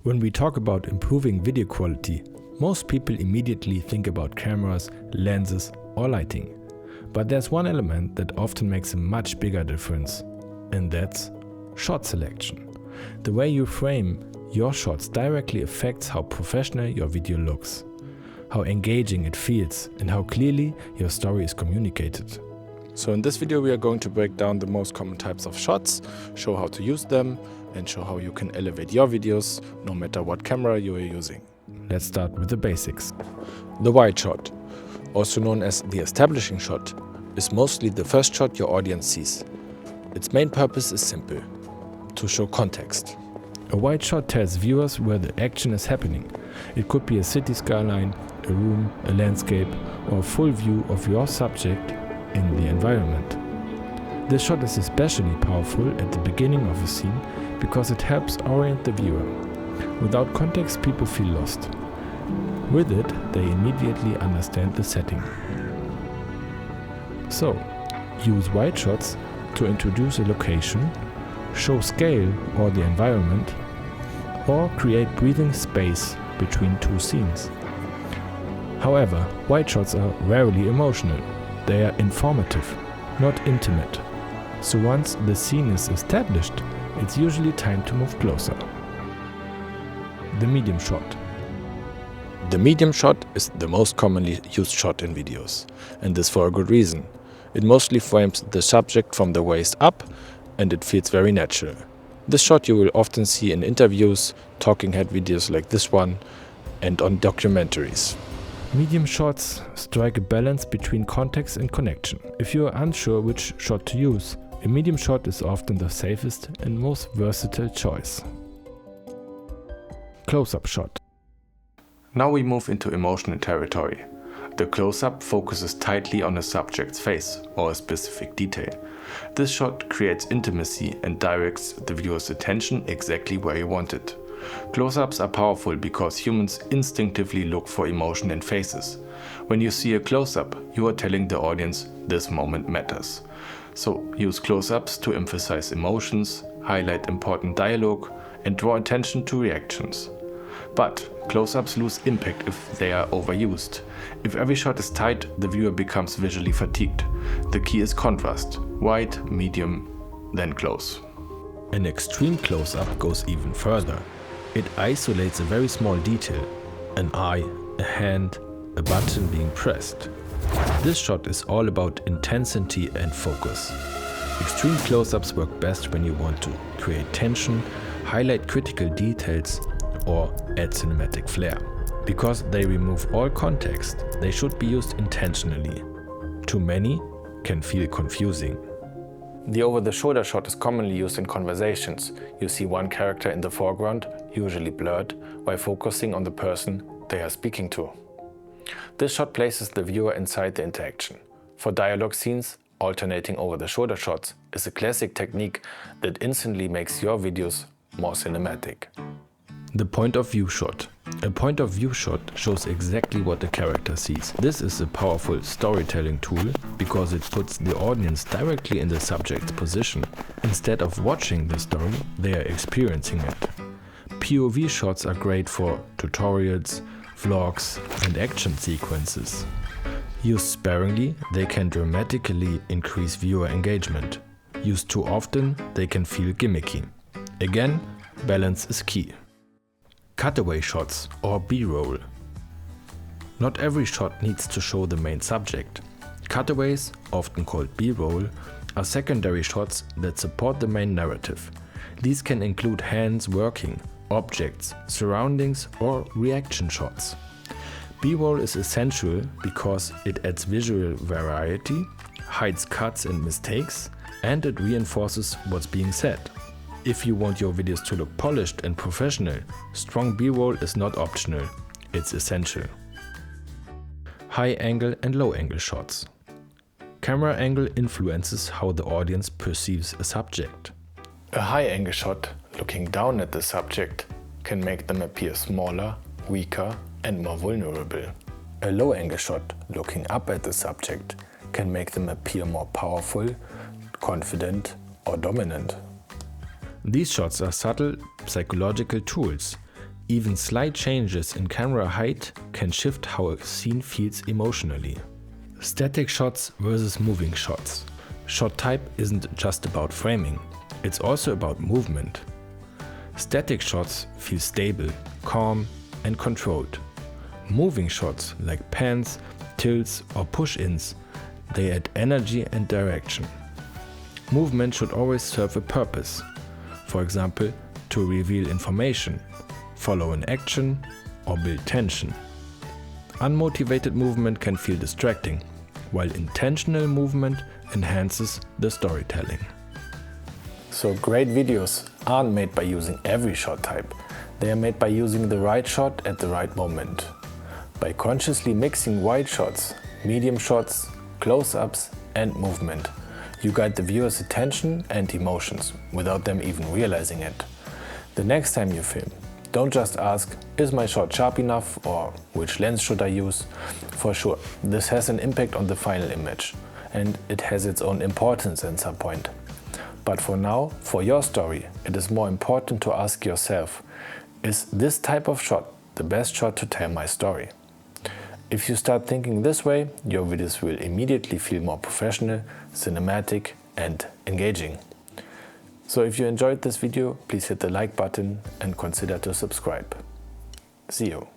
When we talk about improving video quality, most people immediately think about cameras, lenses, or lighting. But there's one element that often makes a much bigger difference, and that's shot selection. The way you frame your shots directly affects how professional your video looks, how engaging it feels, and how clearly your story is communicated. So in this video we are going to break down the most common types of shots, show how to use them, and show how you can elevate your videos no matter what camera you are using. Let's start with the basics. The wide shot, also known as the establishing shot, is mostly the first shot your audience sees. Its main purpose is simple: to show context. A wide shot tells viewers where the action is happening. It could be a city skyline, a room, a landscape, or a full view of your subject in the environment. This shot is especially powerful at the beginning of a scene because it helps orient the viewer. Without context, people feel lost. With it, they immediately understand the setting. So, use wide shots to introduce a location, show scale or the environment, or create breathing space between two scenes. However, wide shots are rarely emotional. They are informative, not intimate. So once the scene is established, it's usually time to move closer. The medium shot. The medium shot is the most commonly used shot in videos, and this for a good reason. It mostly frames the subject from the waist up, and it feels very natural. This shot you will often see in interviews, talking head videos like this one, and on documentaries. Medium shots strike a balance between context and connection. If you are unsure which shot to use, a medium shot is often the safest and most versatile choice. Close-up shot. Now we move into emotional territory. The close-up focuses tightly on a subject's face or a specific detail. This shot creates intimacy and directs the viewer's attention exactly where you want it. Close-ups are powerful because humans instinctively look for emotion in faces. When you see a close-up, you are telling the audience this moment matters. So use close-ups to emphasize emotions, highlight important dialogue, and draw attention to reactions. But close-ups lose impact if they are overused. If every shot is tight, the viewer becomes visually fatigued. The key is contrast: wide, medium, then close. An extreme close-up goes even further. It isolates a very small detail: an eye, a hand, a button being pressed. This shot is all about intensity and focus. Extreme close-ups work best when you want to create tension, highlight critical details, or add cinematic flair. Because they remove all context, they should be used intentionally. Too many can feel confusing. The over-the-shoulder shot is commonly used in conversations. You see one character in the foreground, usually blurred, while focusing on the person they are speaking to. This shot places the viewer inside the interaction. For dialogue scenes, alternating over-the-shoulder shots is a classic technique that instantly makes your videos more cinematic. The point of view shot. A point of view shot shows exactly what the character sees. This is a powerful storytelling tool because it puts the audience directly in the subject's position. Instead of watching the story, they are experiencing it. POV shots are great for tutorials, vlogs, and action sequences. Used sparingly, they can dramatically increase viewer engagement. Used too often, they can feel gimmicky. Again, balance is key. Cutaway shots or B-roll. Not every shot needs to show the main subject. Cutaways, often called B-roll, are secondary shots that support the main narrative. These can include hands working, objects, surroundings, or reaction shots. B-roll is essential because it adds visual variety, hides cuts and mistakes, and it reinforces what's being said. If you want your videos to look polished and professional, strong B-roll is not optional, it's essential. High angle and low angle shots. Camera angle influences how the audience perceives a subject. A high angle shot looking down at the subject can make them appear smaller, weaker, and more vulnerable. A low angle shot looking up at the subject can make them appear more powerful, confident, or dominant. These shots are subtle psychological tools. Even slight changes in camera height can shift how a scene feels emotionally. Static shots versus moving shots. Shot type isn't just about framing, it's also about movement. Static shots feel stable, calm, and controlled. Moving shots like pans, tilts, or push-ins, they add energy and direction. Movement should always serve a purpose. For example, to reveal information, follow an action, or build tension. Unmotivated movement can feel distracting, while intentional movement enhances the storytelling. So great videos aren't made by using every shot type. They are made by using the right shot at the right moment. By consciously mixing wide shots, medium shots, close-ups, and movement, you guide the viewer's attention and emotions without them even realizing it. The next time you film, don't just ask, is my shot sharp enough, or which lens should I use? For sure, this has an impact on the final image, and it has its own importance at some point. But for now, for your story, it is more important to ask yourself, is this type of shot the best shot to tell my story? If you start thinking this way, your videos will immediately feel more professional, cinematic, and engaging. So if you enjoyed this video, please hit the like button and consider to subscribe. See you.